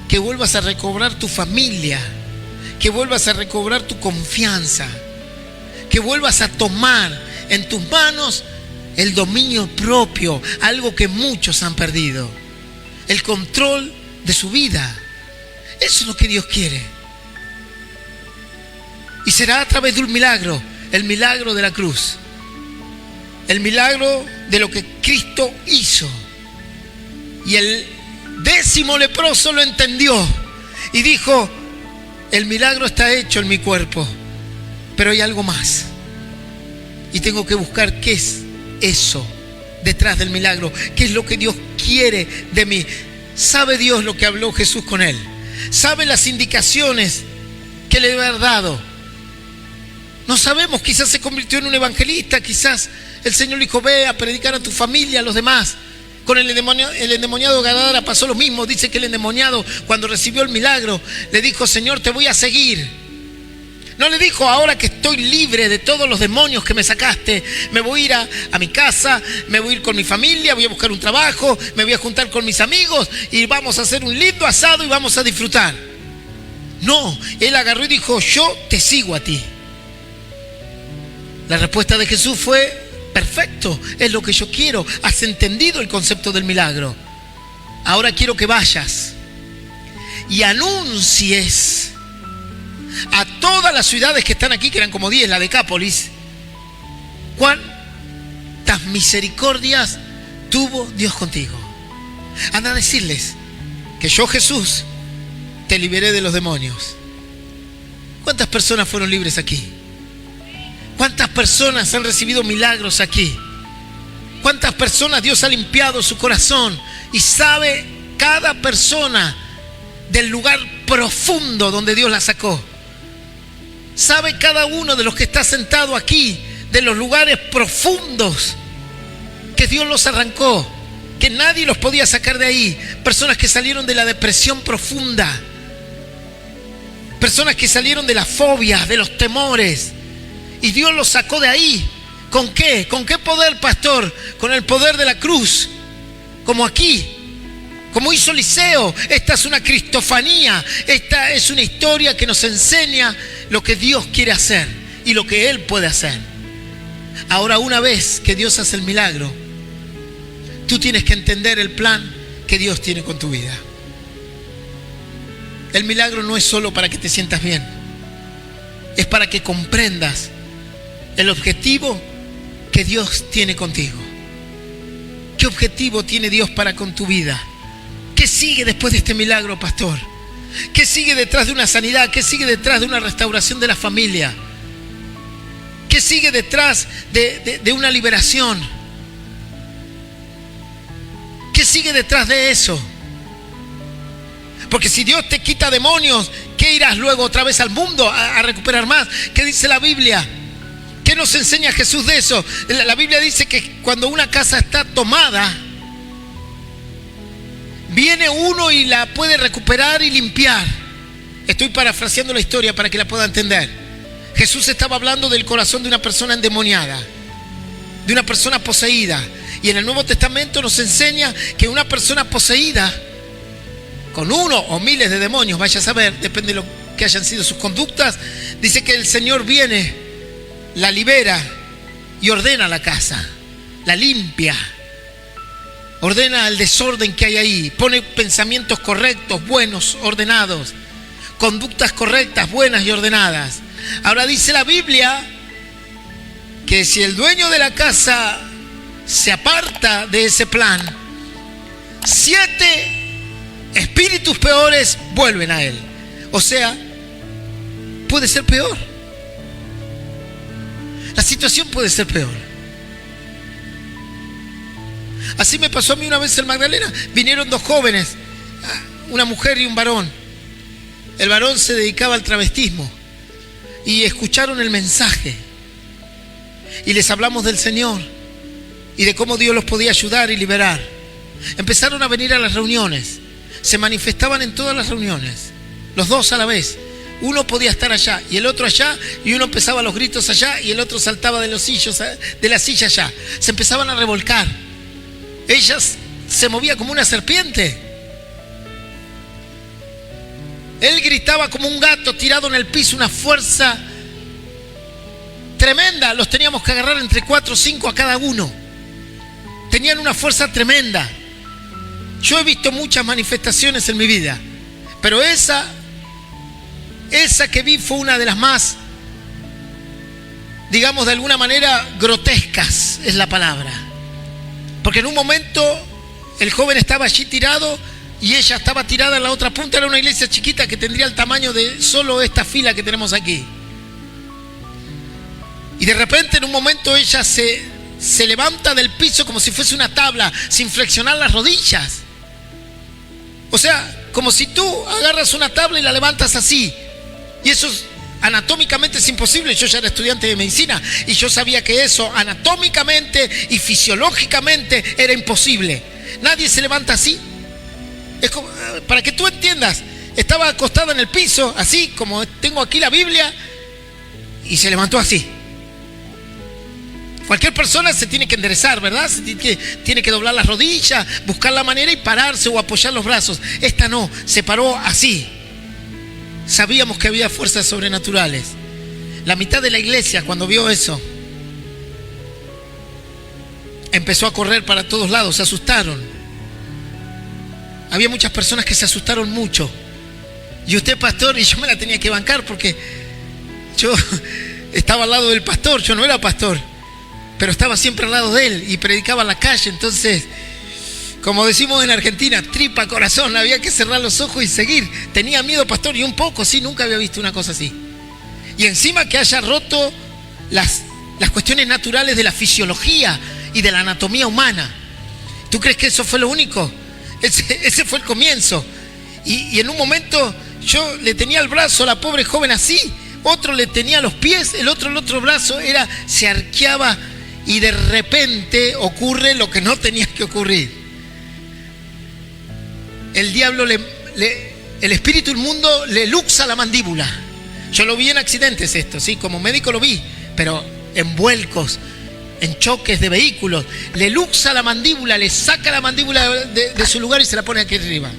que vuelvas a recobrar tu familia, que vuelvas a recobrar tu confianza, que vuelvas a tomar en tus manos el dominio propio, algo que muchos han perdido, el control de su vida. Eso es lo que Dios quiere. Y será a través de un milagro, el milagro de la cruz, el milagro de lo que Cristo hizo. Y el 10º leproso lo entendió y dijo, el milagro está hecho en mi cuerpo, pero hay algo más. Y tengo que buscar qué es eso detrás del milagro, qué es lo que Dios quiere de mí. Sabe Dios lo que habló Jesús con él, sabe las indicaciones que le había dado. No sabemos, quizás se convirtió en un evangelista, quizás el Señor le dijo, ve a predicar a tu familia, a los demás. Con el endemoniado Gadara pasó lo mismo. Dice que el endemoniado, cuando recibió el milagro, le dijo, Señor, te voy a seguir. No le dijo, ahora que estoy libre de todos los demonios que me sacaste, me voy a ir a mi casa, me voy a ir con mi familia, voy a buscar un trabajo, me voy a juntar con mis amigos y vamos a hacer un lindo asado y vamos a disfrutar. No, él agarró y dijo, yo te sigo a ti. La respuesta de Jesús fue, perfecto, es lo que yo quiero. Has entendido el concepto del milagro. Ahora quiero que vayas y anuncies a todas las ciudades que están aquí, que eran como 10, la Decápolis, cuántas misericordias tuvo Dios contigo. Anda a decirles que yo, Jesús, te liberé de los demonios. ¿Cuántas personas fueron libres aquí? ¿Cuántas personas han recibido milagros aquí? ¿Cuántas personas Dios ha limpiado su corazón y sabe cada persona del lugar profundo donde Dios la sacó? Sabe cada uno de los que está sentado aquí de los lugares profundos que Dios los arrancó, que nadie los podía sacar de ahí. Personas que salieron de la depresión profunda, personas que salieron de las fobias, de los temores, y Dios los sacó de ahí. ¿Con qué? ¿Con qué poder, pastor? Con el poder de la cruz, como aquí, como hizo Eliseo. Esta es una cristofanía, esta es una historia que nos enseña lo que Dios quiere hacer y lo que Él puede hacer. Ahora, una vez que Dios hace el milagro, tú tienes que entender el plan que Dios tiene con tu vida. El milagro no es solo para que te sientas bien, es para que comprendas el objetivo que Dios tiene contigo. ¿Qué objetivo tiene Dios para con tu vida? ¿Qué sigue después de este milagro, pastor? ¿Qué sigue detrás de una sanidad? ¿Qué sigue detrás de una restauración de la familia? ¿Qué sigue detrás de una liberación? ¿Qué sigue detrás de eso? Porque si Dios te quita demonios, ¿qué irás luego otra vez al mundo a recuperar más? ¿Qué dice la Biblia? ¿Qué nos enseña Jesús de eso? La Biblia dice que cuando una casa está tomada, viene uno y la puede recuperar y limpiar. Estoy parafraseando la historia para que la pueda entender. Jesús estaba hablando del corazón de una persona endemoniada, de una persona poseída. Y en el Nuevo Testamento nos enseña que una persona poseída, con uno o miles de demonios, vaya a saber, depende de lo que hayan sido sus conductas, dice que el Señor viene, la libera y ordena la casa, la limpia, ordena el desorden que hay ahí, pone pensamientos correctos, buenos, ordenados, conductas correctas, buenas y ordenadas. Ahora dice la Biblia que si el dueño de la casa se aparta de ese plan, 7 espíritus peores vuelven a él. O sea, puede ser peor. la situación puede ser peor. Así me pasó a mí una vez en Magdalena. Vinieron dos jóvenes, una mujer y un varón. El varón se dedicaba al travestismo y escucharon el mensaje y les hablamos del Señor y de cómo Dios los podía ayudar y liberar. Empezaron a venir a las reuniones, se manifestaban en todas las reuniones, los dos a la vez. Uno podía estar allá y el otro allá, y uno empezaba los gritos allá y el otro saltaba de los sillos, de la silla allá. Se empezaban a revolcar. Ella se movía como una serpiente. Él gritaba como un gato tirado en el piso, una fuerza tremenda. Los teníamos que agarrar entre 4 o 5 a cada uno. Tenían una fuerza tremenda. Yo he visto muchas manifestaciones en mi vida, pero esa que vi fue una de las más, digamos de alguna manera, grotescas es la palabra. Porque en un momento el joven estaba allí tirado y ella estaba tirada en la otra punta. Era una iglesia chiquita que tendría el tamaño de solo esta fila que tenemos aquí. Y de repente en un momento ella se levanta del piso como si fuese una tabla, sin flexionar las rodillas. O sea, como si tú agarras una tabla y la levantas así. Y eso anatómicamente es imposible. Yo ya era estudiante de medicina y yo sabía que eso anatómicamente y fisiológicamente era imposible. Nadie se levanta así. Es como, para que tú entiendas, estaba acostada en el piso, así como tengo aquí la Biblia, y se levantó así. Cualquier persona se tiene que enderezar, ¿verdad? Tiene que doblar las rodillas, buscar la manera y pararse o apoyar los brazos. Esta no, se paró así. Sabíamos que había fuerzas sobrenaturales. La mitad de la iglesia, cuando vio eso, empezó a correr para todos lados, se asustaron. Había muchas personas que se asustaron mucho. Y usted, pastor, y yo me la tenía que bancar porque yo estaba al lado del pastor. Yo no era pastor, pero estaba siempre al lado de él y predicaba en la calle. Entonces, como decimos en Argentina, tripa corazón, había que cerrar los ojos y seguir. Tenía miedo, pastor, y un poco, sí, nunca había visto una cosa así. Y encima que haya roto las cuestiones naturales de la fisiología y de la anatomía humana. ¿Tú crees que eso fue lo único? Ese fue el comienzo. Y en un momento yo le tenía el brazo a la pobre joven así, otro le tenía los pies, el otro brazo se arqueaba, y de repente ocurre lo que no tenía que ocurrir. El diablo, el espíritu inmundo le luxa la mandíbula. Yo lo vi en accidentes esto, sí, como médico lo vi, pero en vuelcos, en choques de vehículos. Le luxa la mandíbula, le saca la mandíbula de su lugar y se la pone aquí arriba.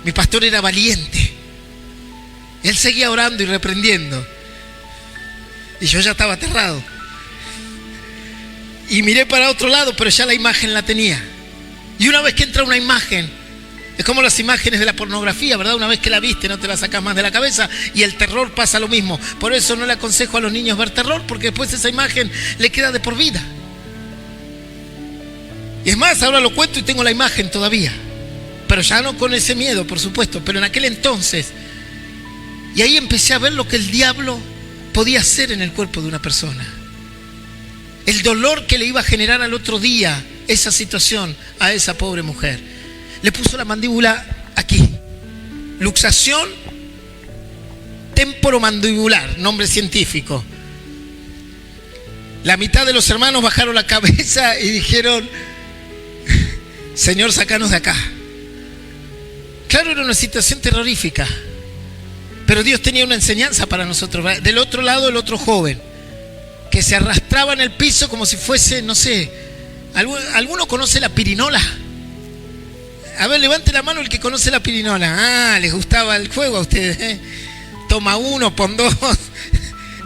Mi pastor era valiente. Él seguía orando y reprendiendo. Y yo ya estaba aterrado. Y miré para otro lado, pero ya la imagen la tenía. Y una vez que entra una imagen, es como las imágenes de la pornografía, ¿verdad? Una vez que la viste no te la sacas más de la cabeza, y el terror pasa lo mismo. Por eso no le aconsejo a los niños ver terror, porque después esa imagen le queda de por vida. Y es más, ahora lo cuento y tengo la imagen todavía, pero ya no con ese miedo, por supuesto, pero en aquel entonces. Y ahí empecé a ver lo que el diablo podía hacer en el cuerpo de una persona. El dolor que le iba a generar al otro día esa situación a esa pobre mujer. Le puso la mandíbula aquí. Luxación temporomandibular, nombre científico. La mitad de los hermanos bajaron la cabeza y dijeron: Señor, sácanos de acá. Claro, era una situación terrorífica, pero Dios tenía una enseñanza para nosotros. Del otro lado, el otro joven, que se arrastraba en el piso como si fuese, no sé, ¿alguno conoce la pirinola? A ver, levante la mano el que conoce la pirinola. Ah, les gustaba el juego a ustedes, ¿eh? Toma uno, pon dos.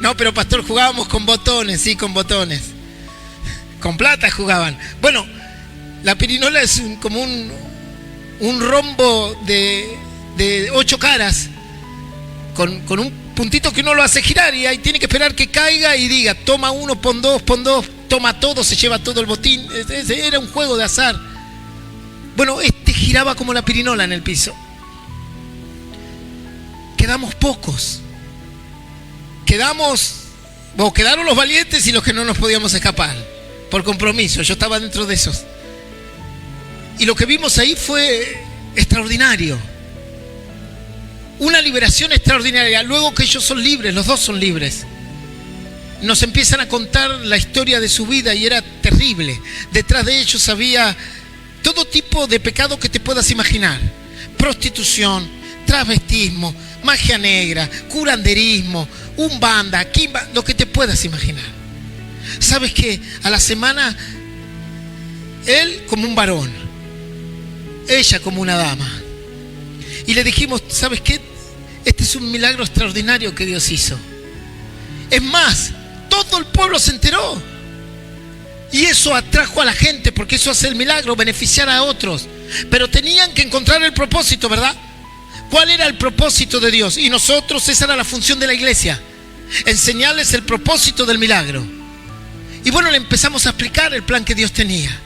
No, pero pastor, jugábamos con botones, sí, con botones. Con plata jugaban. Bueno, la pirinola es como un rombo de 8 caras, con un puntito que uno lo hace girar, y ahí tiene que esperar que caiga y diga: toma uno, pon dos, toma todo, se lleva todo el botín. Era un juego de azar. Bueno, giraba como la pirinola en el piso. Quedamos pocos quedaron los valientes y los que no nos podíamos escapar, por compromiso. Yo estaba dentro de esos. Y lo que vimos ahí fue extraordinario. Una liberación extraordinaria. Luego que ellos son libres, los dos son libres, nos empiezan a contar la historia de su vida y era terrible. Detrás de ellos había todo tipo de pecado que te puedas imaginar. Prostitución, travestismo, magia negra, curanderismo, umbanda, quimba, lo que te puedas imaginar. Sabes que a la semana, él como un varón, ella como una dama. Y le dijimos, ¿sabes qué? Este es un milagro extraordinario que Dios hizo. Es más, todo el pueblo se enteró. Y eso atrajo a la gente, porque eso hace el milagro, beneficiar a otros. Pero tenían que encontrar el propósito, ¿verdad? ¿Cuál era el propósito de Dios? Y nosotros, esa era la función de la iglesia, enseñarles el propósito del milagro. Y bueno, le empezamos a explicar el plan que Dios tenía.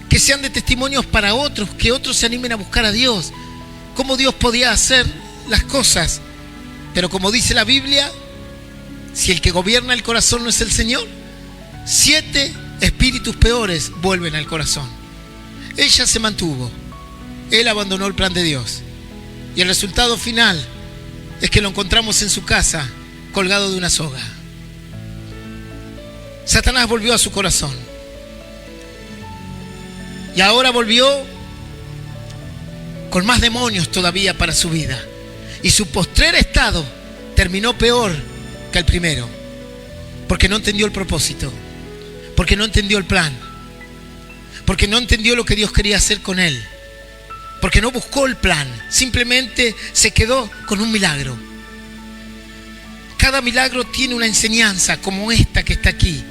Que sean de testimonios para otros, que otros se animen a buscar a Dios. Cómo Dios podía hacer las cosas. Pero como dice la Biblia, si el que gobierna el corazón no es el Señor, 7 espíritus peores vuelven al corazón. Ella se mantuvo. Él abandonó el plan de Dios. Y el resultado final es que lo encontramos en su casa, colgado de una soga. Satanás volvió a su corazón. Y ahora volvió con más demonios todavía para su vida. Y su postrer estado terminó peor que el primero. Porque no entendió el propósito. Porque no entendió el plan. Porque no entendió lo que Dios quería hacer con él. Porque no buscó el plan. Simplemente se quedó con un milagro. Cada milagro tiene una enseñanza como esta que está aquí.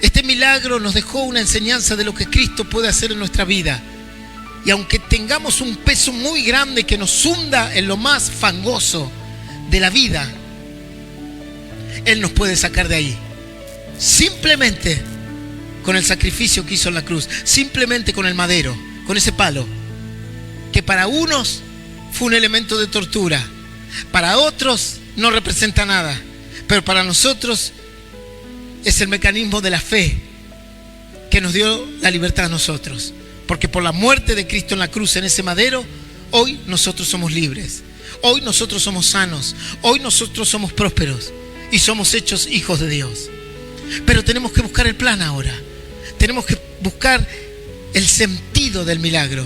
Este milagro nos dejó una enseñanza de lo que Cristo puede hacer en nuestra vida. Y aunque tengamos un peso muy grande que nos hunda en lo más fangoso de la vida, Él nos puede sacar de ahí. Simplemente con el sacrificio que hizo en la cruz. Simplemente con el madero, con ese palo. Que para unos fue un elemento de tortura. Para otros no representa nada. Pero para nosotros es el mecanismo de la fe que nos dio la libertad a nosotros. Porque por la muerte de Cristo en la cruz, en ese madero, hoy nosotros somos libres. Hoy nosotros somos sanos. Hoy nosotros somos prósperos. Y somos hechos hijos de Dios. Pero tenemos que buscar el plan ahora. Tenemos que buscar el sentido del milagro.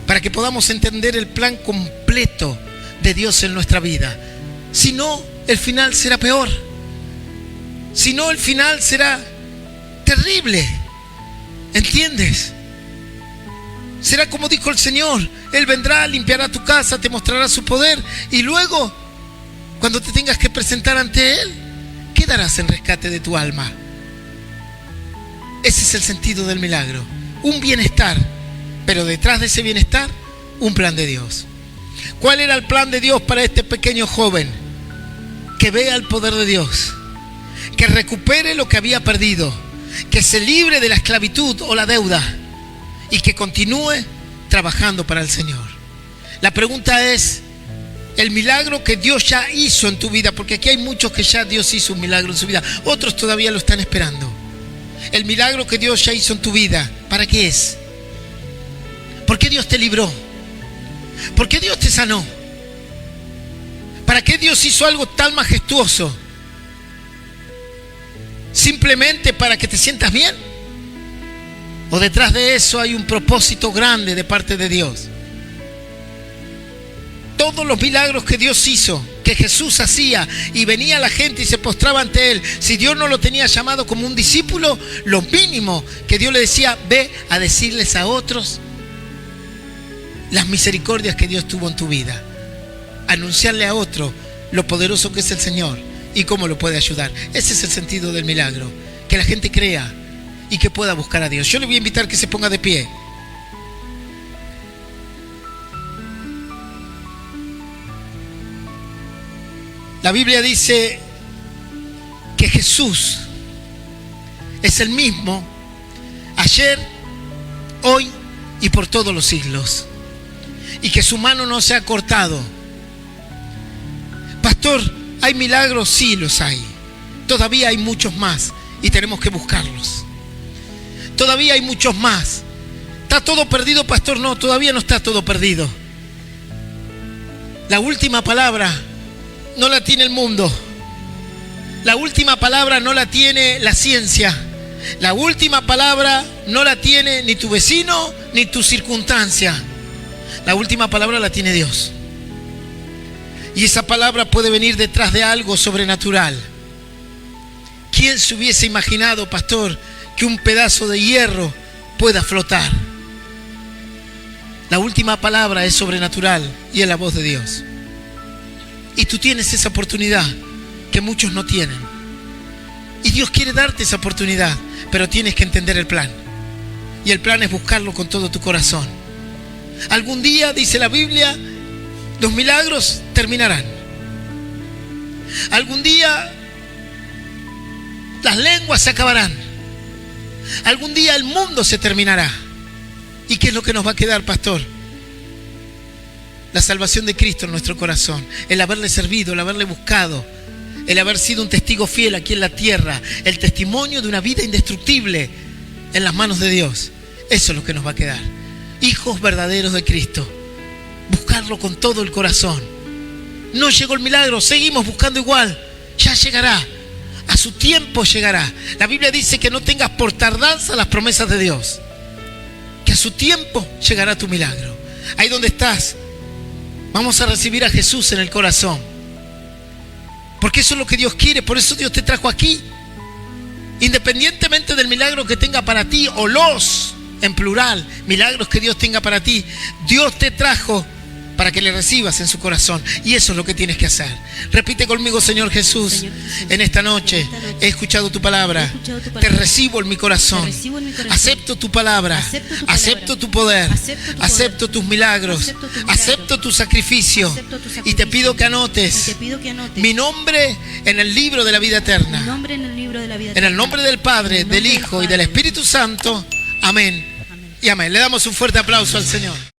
Para que podamos entender el plan completo de Dios en nuestra vida. Si no, el final será peor. Si no, el final será terrible. ¿Entiendes? Será como dijo el Señor. Él vendrá, limpiará tu casa, te mostrará su poder. Y luego, cuando te tengas que presentar ante Él, ¿qué darás en rescate de tu alma? Ese es el sentido del milagro. Un bienestar. Pero detrás de ese bienestar, un plan de Dios. ¿Cuál era el plan de Dios para este pequeño joven? Que vea el poder de Dios. Que recupere lo que había perdido. Que se libre de la esclavitud o la deuda. Y que continúe trabajando para el Señor. La pregunta es, el milagro que Dios ya hizo en tu vida, porque aquí hay muchos que ya Dios hizo un milagro en su vida, otros todavía lo están esperando. El milagro que Dios ya hizo en tu vida, ¿para qué es? ¿Por qué Dios te libró? ¿Por qué Dios te sanó? ¿Para qué Dios hizo algo tan majestuoso? ¿Simplemente para que te sientas bien? ¿O detrás de eso hay un propósito grande de parte de Dios? Todos los milagros que Dios hizo, que Jesús hacía y venía la gente y se postraba ante Él, si Dios no lo tenía llamado como un discípulo, lo mínimo que Dios le decía, ve a decirles a otros las misericordias que Dios tuvo en tu vida. Anunciarle a otro lo poderoso que es el Señor y cómo lo puede ayudar. Ese es el sentido del milagro, que la gente crea y que pueda buscar a Dios. Yo le voy a invitar que se ponga de pie. La Biblia dice que Jesús es el mismo ayer, hoy y por todos los siglos. Y que su mano no se ha cortado. Pastor, ¿Hay milagros? Sí, los hay. Todavía hay muchos más y tenemos que buscarlos. Todavía hay muchos más. ¿Está todo perdido, pastor? No, todavía no está todo perdido. La última palabra no la tiene el mundo. La última palabra no la tiene la ciencia. La última palabra no la tiene ni tu vecino ni tu circunstancia. La última palabra la tiene Dios. Y esa palabra puede venir detrás de algo sobrenatural. ¿Quién se hubiese imaginado, pastor, que un pedazo de hierro pueda flotar? La última palabra es sobrenatural y es la voz de Dios. Y tú tienes esa oportunidad que muchos no tienen. Y Dios quiere darte esa oportunidad, pero tienes que entender el plan. Y el plan es buscarlo con todo tu corazón. Algún día, dice la Biblia, los milagros terminarán. Algún día las lenguas se acabarán. Algún día el mundo se terminará. ¿Y qué es lo que nos va a quedar, pastor? La salvación de Cristo en nuestro corazón, el haberle servido, el haberle buscado, el haber sido un testigo fiel aquí en la tierra, el testimonio de una vida indestructible en las manos de Dios. Eso es lo que nos va a quedar. Hijos verdaderos de Cristo. Buscarlo con todo el corazón. No llegó el milagro, seguimos buscando igual. Ya llegará. A su tiempo llegará. La Biblia dice que no tengas por tardanza las promesas de Dios. Que a su tiempo llegará tu milagro. Ahí donde estás, vamos a recibir a Jesús en el corazón. Porque eso es lo que Dios quiere. Por eso Dios te trajo aquí. Independientemente del milagro que tenga para ti, o los, en plural, milagros que Dios tenga para ti, Dios te trajo para que le recibas en su corazón. Y eso es lo que tienes que hacer. Repite conmigo: Señor Jesús, en esta noche he escuchado tu palabra. Te recibo en mi corazón. Acepto tu palabra. Acepto tu poder. Acepto tus milagros. Acepto tu sacrificio. Y te pido que anotes mi nombre en el libro de la vida eterna. En el nombre del Padre, del Hijo y del Espíritu Santo. Amén y amén. Le damos un fuerte aplauso al Señor.